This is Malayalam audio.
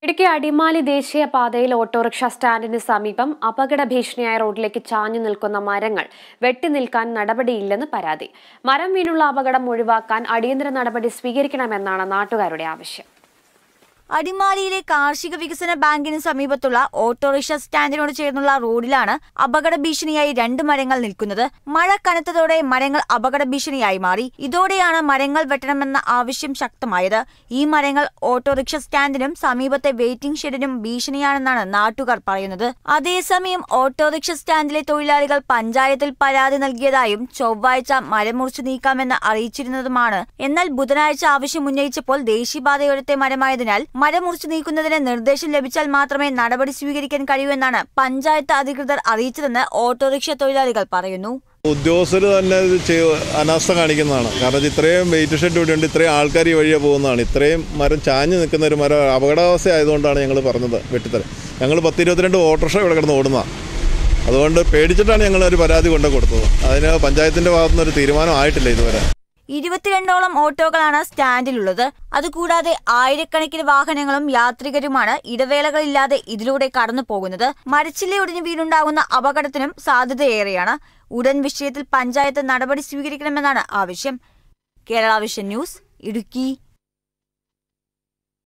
ഇടുക്കി അടിമാലി ദേശീയപാതയിൽ ഓട്ടോറിക്ഷ സ്റ്റാൻഡിന് സമീപം അപകട ഭീഷണിയായ റോഡിലേക്ക് ചാഞ്ഞു നിൽക്കുന്ന മരങ്ങൾ വെട്ടിനിൽക്കാൻ നടപടിയില്ലെന്ന് പരാതി. മരം വീണുള്ള അപകടം ഒഴിവാക്കാൻ അടിയന്തര നടപടി സ്വീകരിക്കണമെന്നാണ് നാട്ടുകാരുടെ ആവശ്യം. അടിമാലിയിലെ കാർഷിക വികസന ബാങ്കിന് സമീപത്തുള്ള ഓട്ടോറിക്ഷ സ്റ്റാൻഡിനോട് ചേർന്നുള്ള റോഡിലാണ് അപകട ഭീഷണിയായി 2 മരങ്ങൾ നിൽക്കുന്നത്. മഴ കനത്തതോടെ മരങ്ങൾ അപകട ഭീഷണിയായി മാറി. ഇതോടെയാണ് മരങ്ങൾ വെട്ടണമെന്ന ആവശ്യം ശക്തമായത്. ഈ മരങ്ങൾ ഓട്ടോറിക്ഷ സ്റ്റാൻഡിനും സമീപത്തെ വെയിറ്റിംഗ് ഷെഡിനും ഭീഷണിയാണെന്നാണ് നാട്ടുകാർ പറയുന്നത്. അതേസമയം ഓട്ടോറിക്ഷ സ്റ്റാൻഡിലെ തൊഴിലാളികൾ പഞ്ചായത്തിൽ പരാതി നൽകിയതായും ചൊവ്വാഴ്ച മരം മുറിച്ചു നീക്കാമെന്ന് അറിയിച്ചിരുന്നതുമാണ്. എന്നാൽ ബുധനാഴ്ച ആവശ്യം ഉന്നയിച്ചപ്പോൾ ദേശീയപാതയോരത്തെ മരമായതിനാൽ മരം മുറിച്ചു നീക്കുന്നതിന് നിർദ്ദേശം ലഭിച്ചാൽ മാത്രമേ നടപടി സ്വീകരിക്കാൻ കഴിയൂ എന്നാണ് പഞ്ചായത്ത് അധികൃതർ അറിയിച്ചതെന്ന് ഓട്ടോറിക്ഷ തൊഴിലാളികൾ പറയുന്നു. ഉദ്യോഗസ്ഥർ തന്നെ അനാസ്ഥ കാണിക്കുന്നതാണ്. കാരണം ഇത്രയും വെയിറ്റ് ഷെഡ് ഇവിടെ ഉണ്ട്, ഇത്രയും ആൾക്കാർ ഈ വഴിയെ പോകുന്നതാണ്. ഇത്രയും മരം ചാഞ്ഞു നിൽക്കുന്ന ഒരു മരം അപകടാവസ്ഥ ആയതുകൊണ്ടാണ് ഞങ്ങൾ പറഞ്ഞത് വെട്ടിത്തരം. ഞങ്ങൾ 10-22 ഓട്ടോറിക്ഷ ഇവിടെ കിടന്ന് ഓടുന്നതാണ്. അതുകൊണ്ട് പേടിച്ചിട്ടാണ് ഞങ്ങൾ ഒരു പരാതി കൊണ്ട് കൊടുത്തത്. അതിന് പഞ്ചായത്തിന്റെ ഭാഗത്തുനിന്നൊരു തീരുമാനം ആയിട്ടില്ല ഇതുവരെ. 22ഓളം ഓട്ടോകളാണ് സ്റ്റാൻഡിലുള്ളത്. അതുകൂടാതെ ആയിരക്കണക്കിന് വാഹനങ്ങളും യാത്രികരുമാണ് ഇടവേളകളില്ലാതെ ഇതിലൂടെ കടന്നു പോകുന്നത്. മരച്ചില്ല ഒടിഞ്ഞു വീണുണ്ടാകുന്ന അപകടത്തിനും സാധ്യതയേറെയാണ്. ഉടൻ വിഷയത്തിൽ പഞ്ചായത്ത് നടപടി സ്വീകരിക്കണമെന്നാണ് ആവശ്യം. Kerala vision news, Idukki.